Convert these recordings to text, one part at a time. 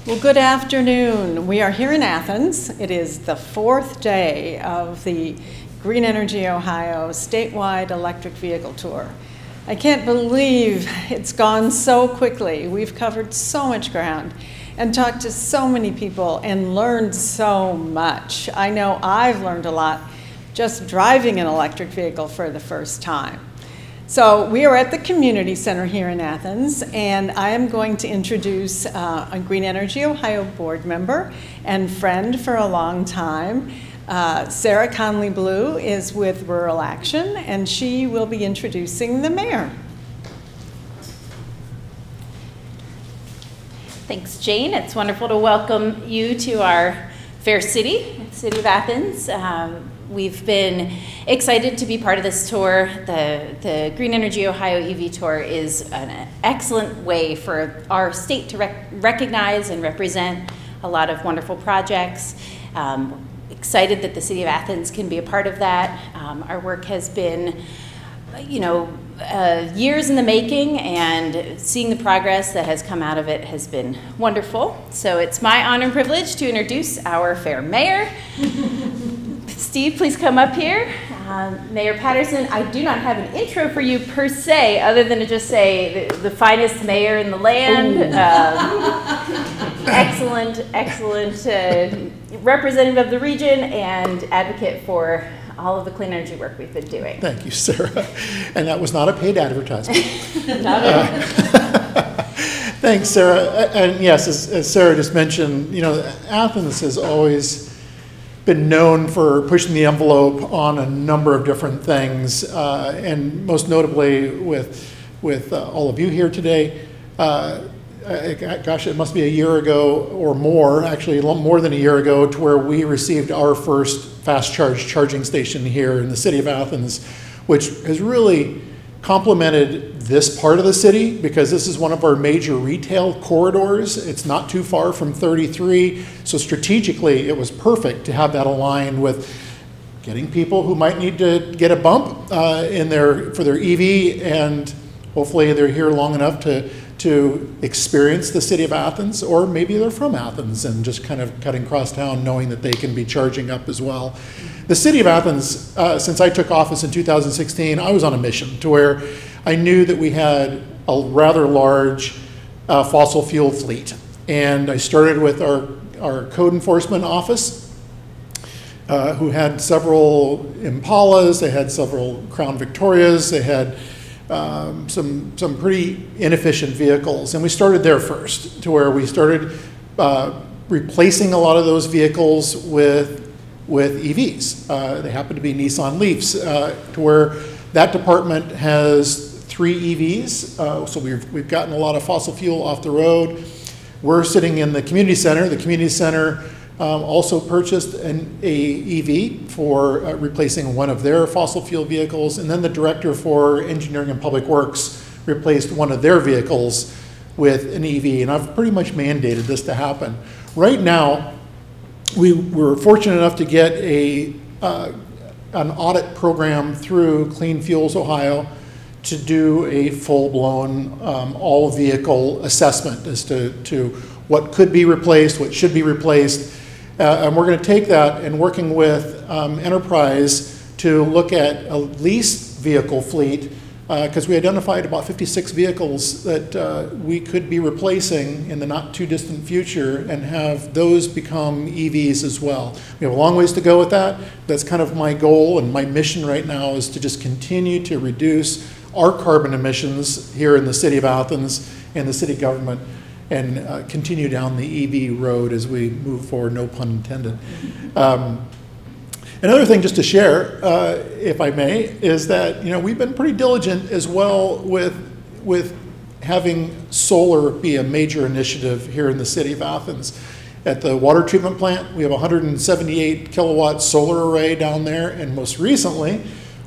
Well, good afternoon. We are here in Athens. It is the fourth day of the Green Energy Ohio statewide electric vehicle tour. I can't believe it's gone so quickly. We've covered so much ground and talked to so many people and learned so much. I know I've learned a lot just driving an electric vehicle for the first time. So we are at the Community Center here in Athens, and I am going to introduce a Green Energy Ohio board member and friend for a long time. Sarah Conley-Blue is with Rural Action, and she will be introducing the mayor. Thanks, Jane. It's wonderful to welcome you to our fair city, the city of Athens. We've been excited to be part of this tour. The Green Energy Ohio EV Tour is an excellent way for our state to recognize and represent a lot of wonderful projects. Excited that the city of Athens can be a part of that. Our work has been, years in the making, and seeing the progress that has come out of it has been wonderful. So it's my honor and privilege to introduce our fair mayor. Steve, please come up here. Mayor Patterson, I do not have an intro for you per se, other than to just say the finest mayor in the land. Excellent representative of the region and advocate for all of the clean energy work we've been doing. Thank you, Sarah. And that was not a paid advertisement. Not at all. Thanks, Sarah. And yes, as Sarah just mentioned, Athens has always been known for pushing the envelope on a number of different things, and most notably with all of you here today. Gosh, it must be a year ago or more, actually a lot more than a year ago, to where we received our first fast charge charging station here in the city of Athens, which has really complemented this part of the city because this is one of our major retail corridors. It's not too far from 33, so strategically it was perfect to have that aligned with getting people who might need to get a bump for their EV, and hopefully they're here long enough to experience the city of Athens, or maybe they're from Athens and just kind of cutting across town knowing that they can be charging up as well. The city of Athens, since I took office in 2016, I was on a mission to where I knew that we had a rather large fossil fuel fleet. And I started with our code enforcement office, who had several Impalas, they had several Crown Victorias, they had some pretty inefficient vehicles, and we started there first, to where we started replacing a lot of those vehicles with EVs. They happen to be Nissan Leafs, to where that department has 3 EVs, so we've gotten a lot of fossil fuel off the road. We're sitting in the community center. The community center also purchased an EV for replacing one of their fossil fuel vehicles, and then the director for engineering and public works replaced one of their vehicles with an EV, and I've pretty much mandated this to happen. Right now, we were fortunate enough to get an audit program through Clean Fuels Ohio to do a full-blown all-vehicle assessment as to what could be replaced, what should be replaced. And we're going to take that and working with Enterprise to look at a leased vehicle fleet, because we identified about 56 vehicles that we could be replacing in the not too distant future and have those become EVs as well. We have a long ways to go with that. That's kind of my goal and my mission right now, is to just continue to reduce our carbon emissions here in the city of Athens and the city government, and continue down the EV road as we move forward, no pun intended. Another thing just to share, if I may, is that we've been pretty diligent as well with having solar be a major initiative here in the city of Athens. At the water treatment plant, we have a 178 kilowatt solar array down there, and most recently,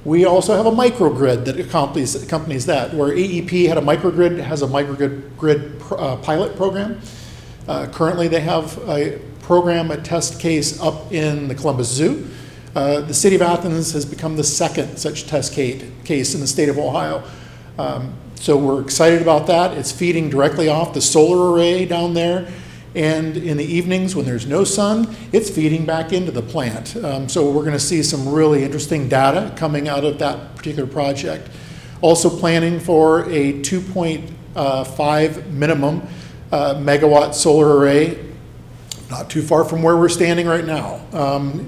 we also have a microgrid that accompanies that, where AEP has a microgrid pilot program. Currently, they have a program, a test case up in the Columbus Zoo. The city of Athens has become the second such test case in the state of Ohio. So we're excited about that. It's feeding directly off the solar array down there. And in the evenings when there's no sun, it's feeding back into the plant. So we're going to see some really interesting data coming out of that particular project. Also planning for a 2.5 minimum megawatt solar array, not too far from where we're standing right now,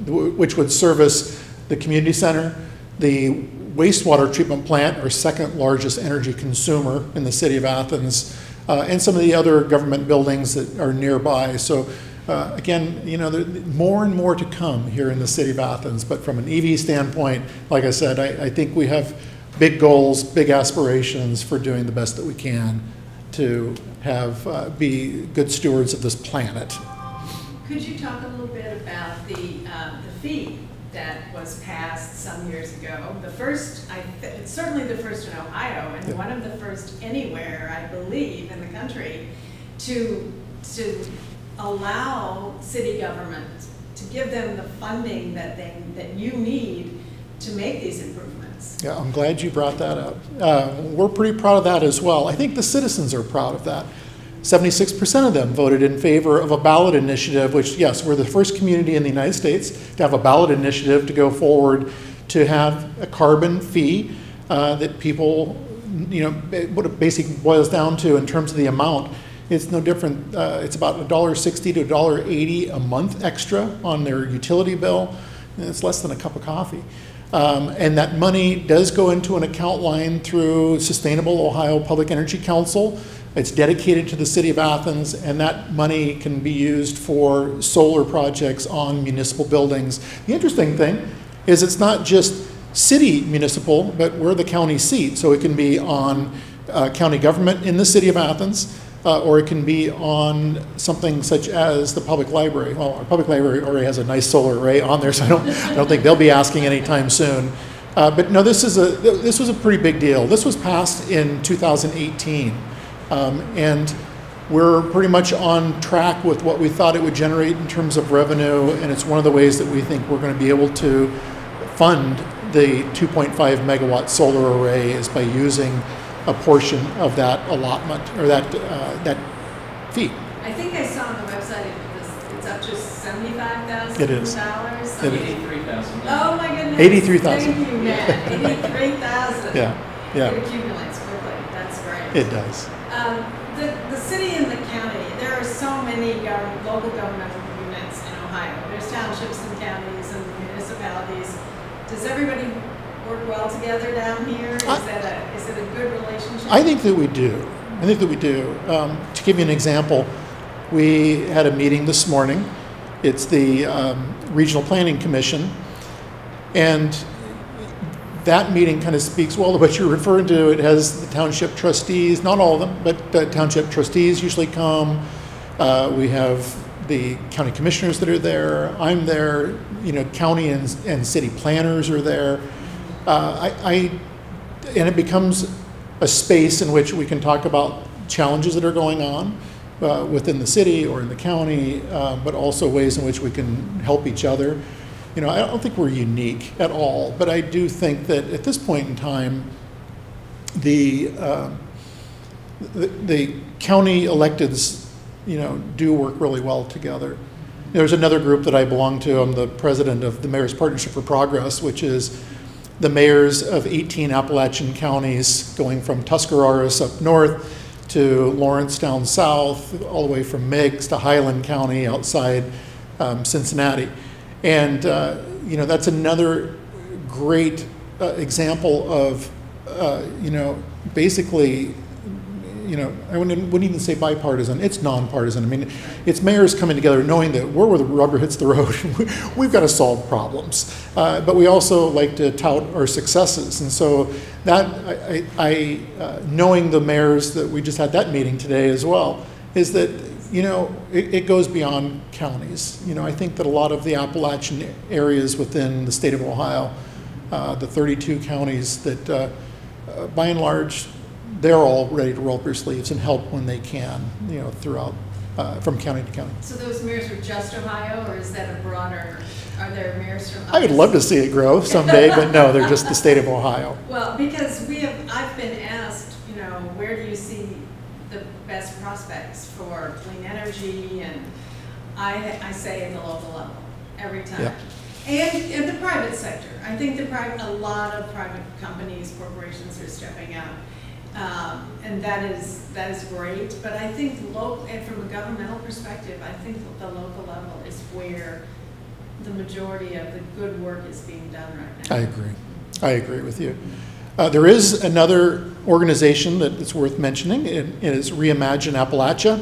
which would service the community center, the wastewater treatment plant, our second largest energy consumer in the city of Athens, and some of the other government buildings that are nearby. So again, you know, more and more to come here in the city of Athens. But from an EV standpoint, like I said, I think we have big goals, big aspirations for doing the best that we can to have be good stewards of this planet. Could you talk a little bit about the fee that was passed some years ago? The first, it's certainly the first in Ohio, and one of the first anywhere, I believe, in the country, to allow city government to give them the funding that you need to make these improvements. Yeah, I'm glad you brought that up. We're pretty proud of that as well. I think the citizens are proud of that. 76% of them voted in favor of a ballot initiative, which, yes, we're the first community in the United States to have a ballot initiative to go forward to have a carbon fee that people, you know, what it basically boils down to in terms of the amount, it's no different. It's about $1.60 to $1.80 a month extra on their utility bill, and it's less than a cup of coffee. And that money does go into an account line through Sustainable Ohio Public Energy Council. It's dedicated to the city of Athens, and that money can be used for solar projects on municipal buildings. The interesting thing is it's not just city municipal, but we're the county seat, so it can be on county government in the city of Athens, or it can be on something such as the public library. Well, our public library already has a nice solar array on there, so I don't think they'll be asking anytime soon. But no, this was a pretty big deal. This was passed in 2018. And we're pretty much on track with what we thought it would generate in terms of revenue, and it's one of the ways that we think we're going to be able to fund the 2.5 megawatt solar array is by using a portion of that allotment, or that fee. I think I saw on the website it's up to $75,000. It is. $83,000. Oh my goodness. 83,000. Thank you, Matt. 83,000. Yeah. It accumulates quickly. That's great. It does. The city and the county, there are so many local governmental units in Ohio. There's townships and counties and municipalities. Does everybody work well together down here? Is it a good relationship? I think that we do. To give you an example, we had a meeting this morning. It's the Regional Planning Commission, and that meeting kind of speaks well to what you're referring to. It has the township trustees, not all of them, but the township trustees usually come. We have the county commissioners that are there. I'm there. You know, county and city planners are there. And it becomes a space in which we can talk about challenges that are going on within the city or in the county, but also ways in which we can help each other. You know, I don't think we're unique at all, but I do think that at this point in time, the county electeds, you know, do work really well together. There's another group that I belong to. I'm the president of the Mayor's Partnership for Progress, which is the mayors of 18 Appalachian counties, going from Tuscarawas up north to Lawrence down south, all the way from Meigs to Highland County outside Cincinnati. And, you know, that's another great example of, you know, basically, you know, I wouldn't even say bipartisan, it's nonpartisan. I mean, it's mayors coming together knowing that we're where the rubber hits the road. We've got to solve problems. But we also like to tout our successes. And so that, knowing the mayors that we just had that meeting today as well, is that, you know, it goes beyond counties. You know, I think that a lot of the Appalachian areas within the state of Ohio, the 32 counties that, by and large, they're all ready to roll up their sleeves and help when they can, you know, throughout, from county to county. So those mayors are just Ohio, or is that a broader, are there mayors from others? I would love to see it grow someday, but no, they're just the state of Ohio. Well, because I've been asked, you know, where do you see the best prospects for clean energy, and I say at the local level every time. Yeah. And the private sector. I think a lot of private companies, corporations are stepping up. And that is great, but I think and from a governmental perspective, I think the local level is where the majority of the good work is being done right now. I agree with you. There is another organization that it's worth mentioning. It is Reimagine Appalachia,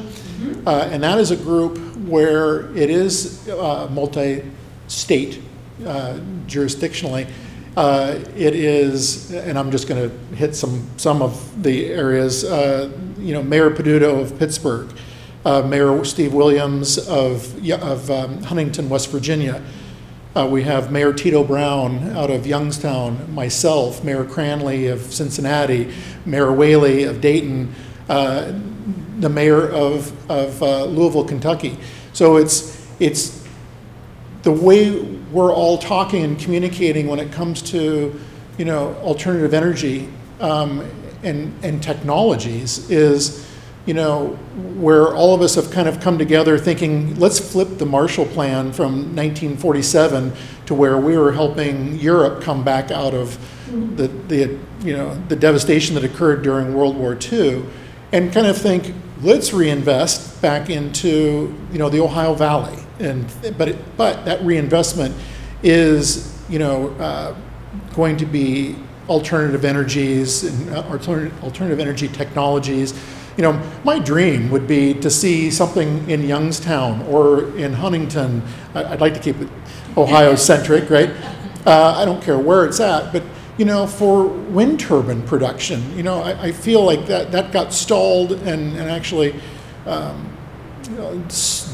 and that is a group where it is multi-state jurisdictionally. It is, and I'm just going to hit some of the areas. Mayor Peduto of Pittsburgh, Mayor Steve Williams of Huntington, West Virginia. We have Mayor Tito Brown out of Youngstown, myself, Mayor Cranley of Cincinnati, Mayor Whaley of Dayton, the mayor of Louisville, Kentucky. So it's the way we're all talking and communicating when it comes to, alternative energy and technologies is, where all of us have kind of come together thinking, let's flip the Marshall Plan from 1947 to where we were helping Europe come back out of the devastation that occurred during World War II, and kind of think, let's reinvest back into, the Ohio Valley. But that reinvestment is, going to be alternative energies and alternative energy technologies. My dream would be to see something in Youngstown or in Huntington. I'd like to keep it Ohio-centric, right? I don't care where it's at, but for wind turbine production, I feel like that got stalled and actually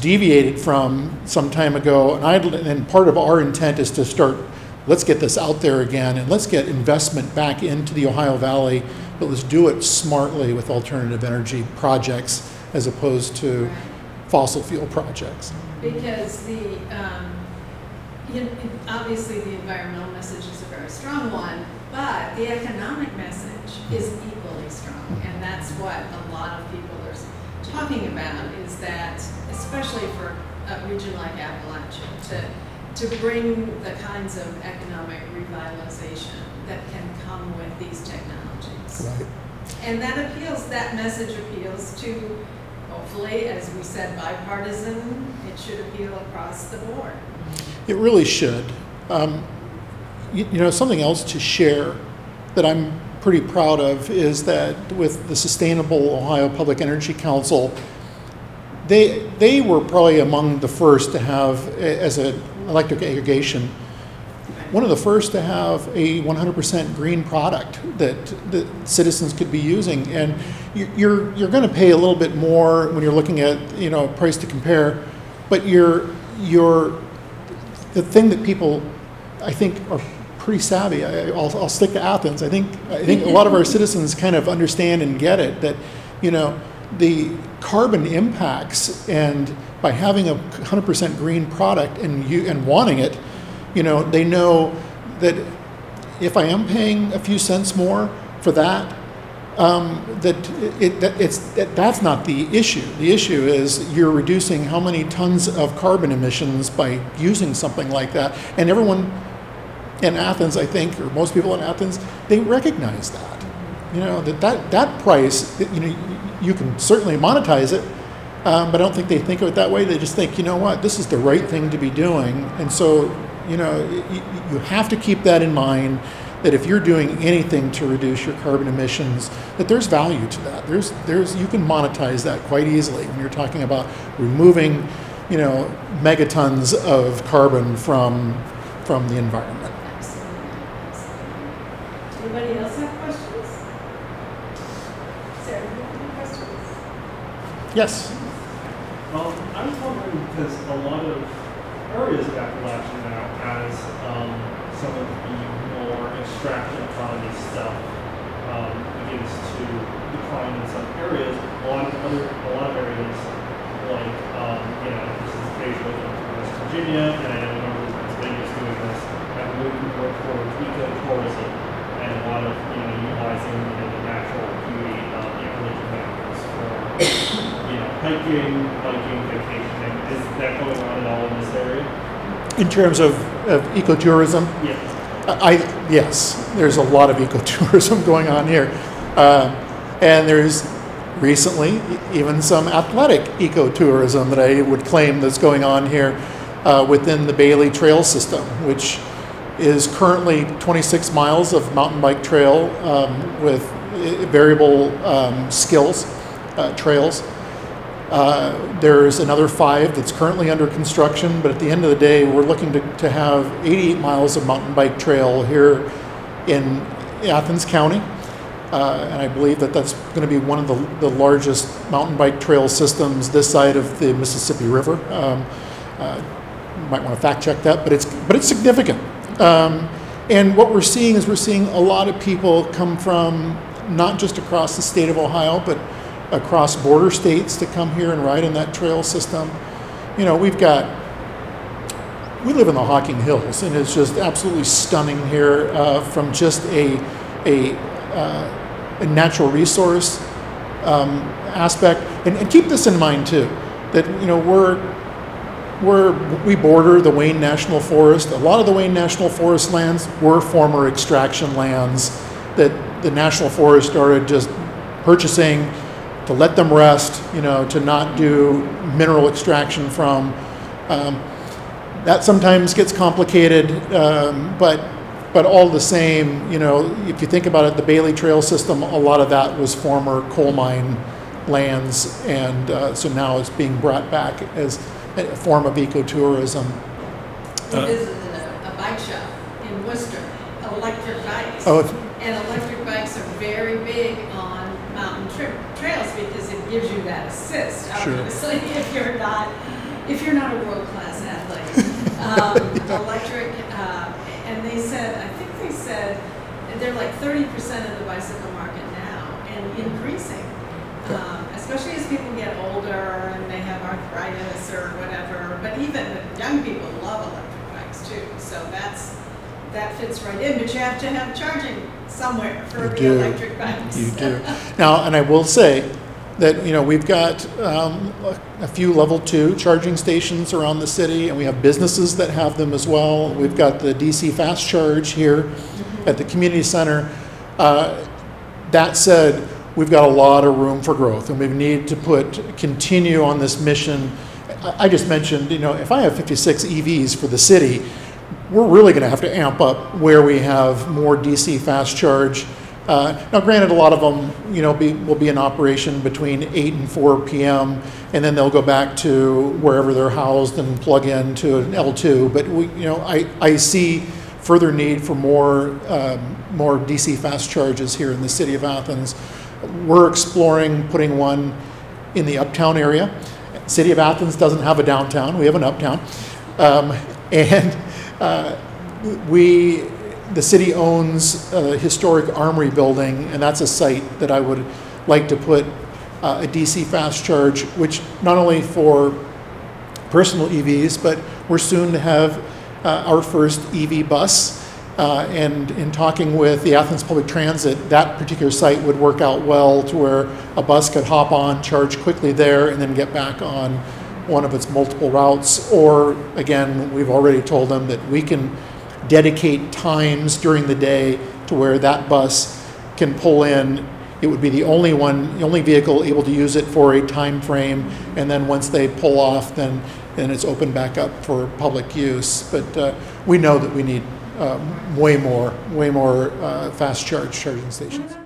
deviated from some time ago. And part of our intent is to start, let's get this out there again, and let's get investment back into the Ohio Valley, but let's do it smartly with alternative energy projects as opposed to fossil fuel projects. Because obviously the environmental message is a very strong one, but the economic message is equally strong, and that's what a lot of people are talking about, is that, especially for a region like Appalachia, to bring the kinds of economic revitalization that can come with these technologies. Right. And that message appeals to, hopefully, as we said, bipartisan. It should appeal across the board. It really should. Something else to share that I'm pretty proud of is that with the Sustainable Ohio Public Energy Council, they were probably among the first to have, as an electric aggregation, one of the first to have a 100% green product that citizens could be using. And you're going to pay a little bit more when you're looking at price to compare, but the thing that people, I think, are pretty savvy. I'll stick to Athens. I think a lot of our citizens kind of understand and get it that the carbon impacts, and by having a 100% green product and wanting it, they know that if I am paying a few cents more for that, that's not the issue. The issue is you're reducing how many tons of carbon emissions by using something like that. And everyone in Athens, I think, or most people in Athens, they recognize that. That price, you can certainly monetize it, but I don't think they think of it that way. They just think, this is the right thing to be doing. And so, you have to keep that in mind, that if you're doing anything to reduce your carbon emissions, that there's value to that. You can monetize that quite easily when you're talking about removing, megatons of carbon from the environment. Anybody else have questions? Sarah, do you have any questions? Yes. I was wondering, because a lot of areas of Appalachia now has some of the more extraction economy stuff begins to decline in some areas. A lot of areas, like this is the case with West Virginia, and I know a number of Pennsylvania is doing this, have moved more towards ecotourism and a lot of utilizing the natural beauty of ecological factors for hiking, biking, vacationing, is that going on at all in this area? In terms of ecotourism, Yes. Yes, there's a lot of ecotourism going on here. And there's recently even some athletic ecotourism that I would claim that's going on here within the Bailey Trail System, which is currently 26 miles of mountain bike trail with variable skills, trails. There's another 5 that's currently under construction, but at the end of the day, we're looking to have 88 miles of mountain bike trail here in Athens County. And I believe that that's going to be one of the largest mountain bike trail systems this side of the Mississippi River. You might want to fact check that, but it's significant. And what we're seeing is a lot of people come from not just across the state of Ohio, but across border states to come here and ride in that trail system. You know, we live in the Hocking Hills, and it's just absolutely stunning here from just a natural resource aspect. And keep this in mind too, that you know we border the Wayne National Forest. A lot of the Wayne National Forest lands were former extraction lands that the National Forest started just purchasing to let them rest, you know, to not do mineral extraction from. That sometimes gets complicated, but all the same, you know, if you think about it, the Bailey Trail System, a lot of that was former coal mine lands, and so now it's being brought back as a form of ecotourism. We visited a bike shop in Worcester, electric bikes. And electric bikes are very big on mountain trails because it gives you that assist. Obviously, sure. if you're not a world-class athlete. Electric, and they said, I think they said, they're like 30% of the bicycle market now and increasing. Especially as people get older and they have arthritis or whatever, but even young people love electric bikes too. So that fits right in, but you have to have charging somewhere for the electric bikes. You do. Now, and I will say that, you know, we've got a few level 2 charging stations around the city, and we have businesses that have them as well. We've got the DC Fast Charge here at the community center. That said, we've got a lot of room for growth, and we need to continue on this mission. I just mentioned, you know, if I have 56 EVs for the city, we're really going to have to amp up where we have more DC fast charge. Now, granted, a lot of them, you know, will be in operation between 8 and 4 p.m., and then they'll go back to wherever they're housed and plug into an L2. But I see further need for more DC fast charges here in the city of Athens. We're exploring putting one in the uptown area. City of Athens doesn't have a downtown; we have an uptown, the city owns a historic armory building, and that's a site that I would like to put a DC fast charge, which not only for personal EVs, but we're soon to have our first EV bus. And in talking with the Athens Public Transit, that particular site would work out well to where a bus could hop on, charge quickly there, and then get back on one of its multiple routes. Or again, we've already told them that we can dedicate times during the day to where that bus can pull in. It would be the only vehicle able to use it for a time frame, and then once they pull off, then it's open back up for public use. But we know that we need way more fast charging stations.